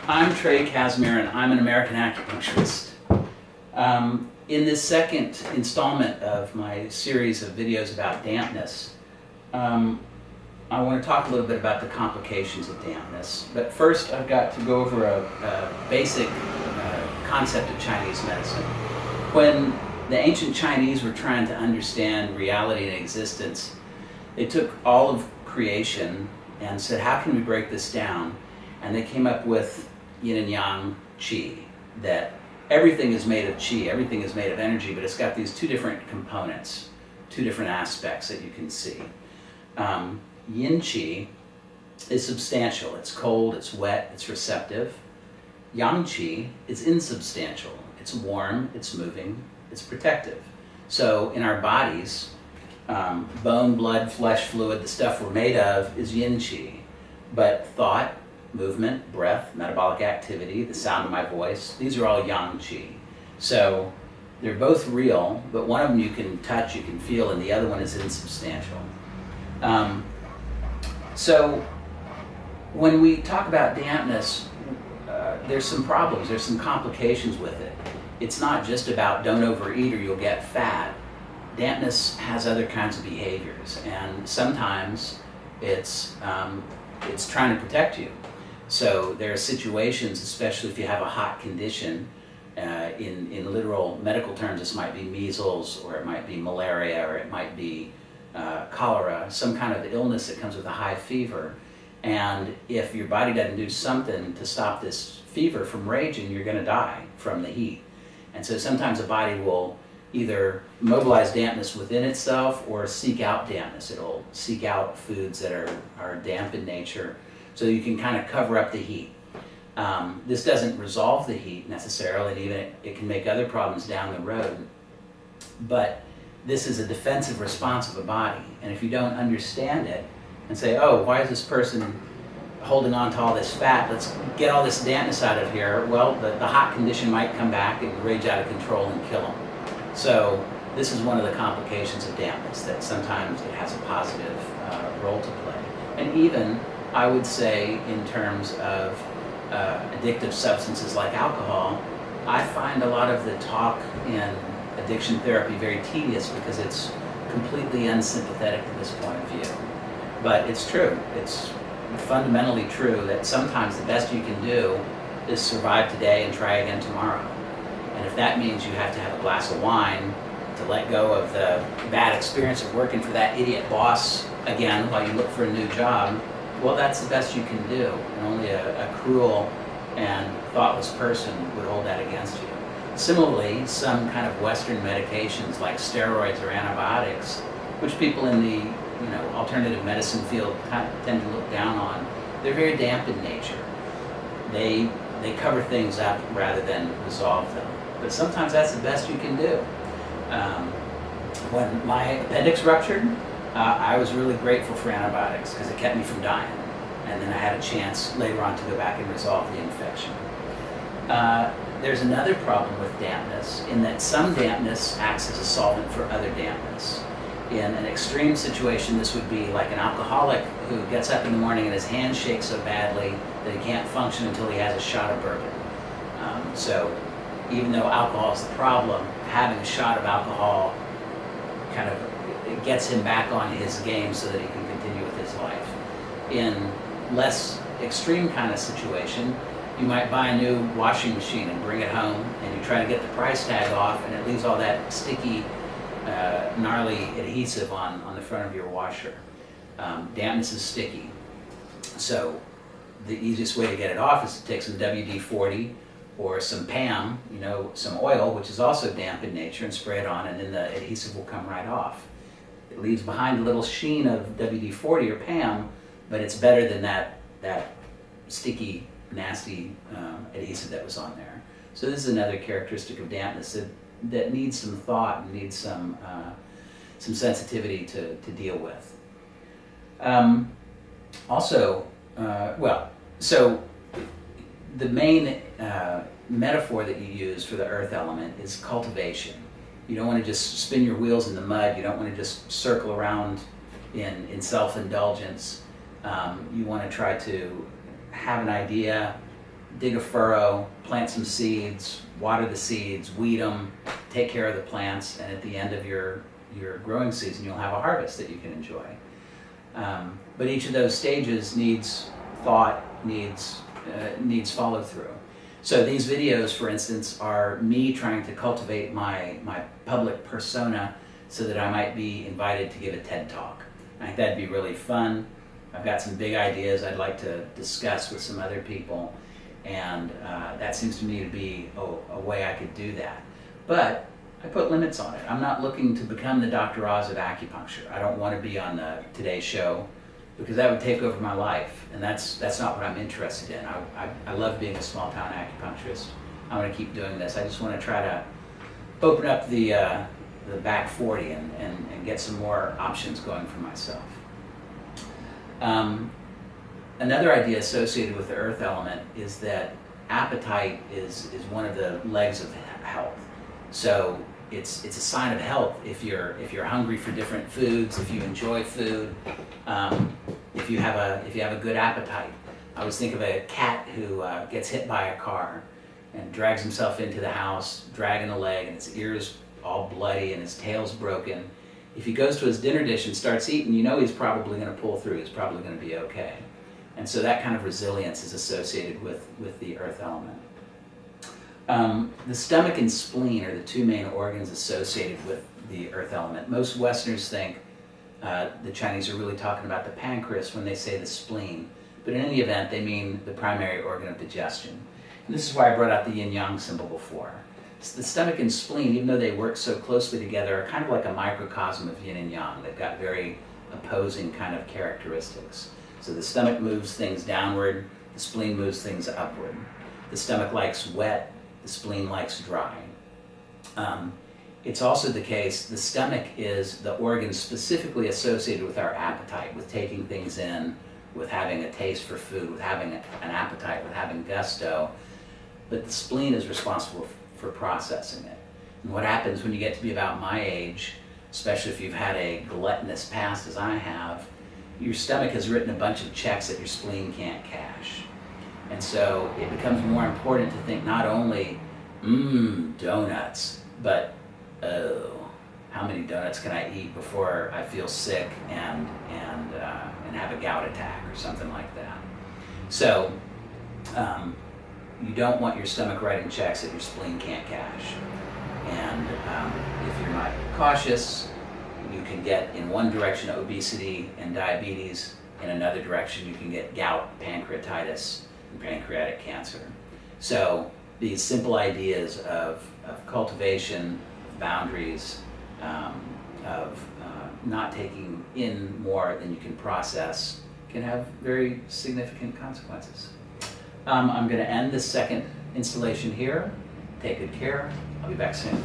I'm Trey Casimir, and I'm an American acupuncturist. In this second installment of my series of videos about dampness, I want to talk a little bit about the complications of dampness. But first, I've got to go over a basic concept of Chinese medicine. When the ancient Chinese were trying to understand reality and existence, they took all of creation and said, how can we break this down? And they came up with yin and yang qi, that everything is made of qi, everything is made of energy, but it's got these two different components, two different aspects that you can see. Yin qi is substantial, it's cold, it's wet, it's receptive. Yang qi is insubstantial, it's warm, it's moving, it's protective. So in our bodies, bone, blood, flesh, fluid, the stuff we're made of is yin qi, but thought, movement, breath, metabolic activity, the sound of my voice, these are all yang qi. So they're both real, but one of them you can touch, you can feel, and the other one is insubstantial. So when we talk about dampness, there's some problems, there's some complications with it. It's not just about don't overeat or you'll get fat. Dampness has other kinds of behaviors, and sometimes it's trying to protect you. So there are situations, especially if you have a hot condition, in literal medical terms, this might be measles, or it might be malaria, or it might be cholera, some kind of illness that comes with a high fever. And if your body doesn't do something to stop this fever from raging, you're going to die from the heat. And so sometimes the body will either mobilize dampness within itself or seek out dampness. It'll seek out foods that are damp in nature so you can kind of cover up the heat. This doesn't resolve the heat necessarily, and even it can make other problems down the road. But this is a defensive response of a body. And if you don't understand it and say, oh, why is this person holding on to all this fat? Let's get all this dampness out of here. Well, the hot condition might come back and rage out of control and kill them. So this is one of the complications of dampness, that sometimes it has a positive role to play. And even, I would say, in terms of addictive substances like alcohol, I find a lot of the talk in addiction therapy very tedious because it's completely unsympathetic to this point of view. But it's true. It's fundamentally true that sometimes the best you can do is survive today and try again tomorrow. And if that means you have to have a glass of wine to let go of the bad experience of working for that idiot boss again while you look for a new job, well, that's the best you can do. And only a cruel and thoughtless person would hold that against you. Similarly, some kind of Western medications like steroids or antibiotics, which people in the alternative medicine field tend to look down on, they're very damp in nature. They cover things up rather than resolve them. But sometimes that's the best you can do. When my appendix ruptured, I was really grateful for antibiotics because it kept me from dying. And then I had a chance later on to go back and resolve the infection. There's another problem with dampness in that some dampness acts as a solvent for other dampness. In an extreme situation, this would be like an alcoholic who gets up in the morning and his hand shakes so badly that he can't function until he has a shot of bourbon. So even though alcohol is the problem, having a shot of alcohol kind of it gets him back on his game so that he can continue with his life. In less extreme kind of situation, you might buy a new washing machine and bring it home, and you try to get the price tag off, and it leaves all that sticky, gnarly adhesive on the front of your washer. Dampness is sticky. So the easiest way to get it off is to take some WD-40 or some PAM, some oil, which is also damp in nature, and spray it on, and then the adhesive will come right off. It leaves behind a little sheen of WD-40 or PAM, but it's better than that sticky, nasty adhesive that was on there. So this is another characteristic of dampness that needs some thought and needs some sensitivity to deal with. So the main metaphor that you use for the earth element is cultivation. You don't want to just spin your wheels in the mud. You don't want to just circle around in self-indulgence. You want to try to have an idea, dig a furrow, plant some seeds, water the seeds, weed them, take care of the plants, and at the end of your growing season, you'll have a harvest that you can enjoy. But each of those stages needs thought, needs follow through. So these videos, for instance, are me trying to cultivate my public persona so that I might be invited to give a TED Talk. I think that'd be really fun. I've got some big ideas I'd like to discuss with some other people, and that seems to me to be a way I could do that. But I put limits on it. I'm not looking to become the Dr. Oz of acupuncture. I don't want to be on the Today Show, because that would take over my life, and that's not what I'm interested in. I love being a small town acupuncturist. I want to keep doing this. I just want to try to open up the back 40 and get some more options going for myself. Another idea associated with the earth element is that appetite is one of the legs of health. So it's a sign of health if you're hungry for different foods, if you enjoy food, if you have a good appetite. I always think of a cat who gets hit by a car and drags himself into the house, dragging a leg, and his ears all bloody and his tail's broken. If he goes to his dinner dish and starts eating, you know he's probably going to pull through. He's probably going to be okay. And so that kind of resilience is associated with the earth element. The stomach and spleen are the two main organs associated with the earth element. Most Westerners think the Chinese are really talking about the pancreas when they say the spleen. But in any event, they mean the primary organ of digestion. And this is why I brought out the yin-yang symbol before. The stomach and spleen, even though they work so closely together, are kind of like a microcosm of yin and yang. They've got very opposing kind of characteristics. So the stomach moves things downward, the spleen moves things upward. The stomach likes wet, the spleen likes dry. It's also the case, the stomach is the organ specifically associated with our appetite, with taking things in, with having a taste for food, with having an appetite, with having gusto. But the spleen is responsible for processing it. And what happens when you get to be about my age, especially if you've had a gluttonous past as I have, your stomach has written a bunch of checks that your spleen can't cash. And so it becomes more important to think not only, donuts, but, how many donuts can I eat before I feel sick and have a gout attack or something like that. So you don't want your stomach writing checks that your spleen can't cash. And if you're not cautious, you can get in one direction obesity and diabetes, in another direction you can get gout, pancreatitis, and pancreatic cancer. So these simple ideas of cultivation, of boundaries, of not taking in more than you can process can have very significant consequences. I'm going to end this second installation here. Take good care. I'll be back soon.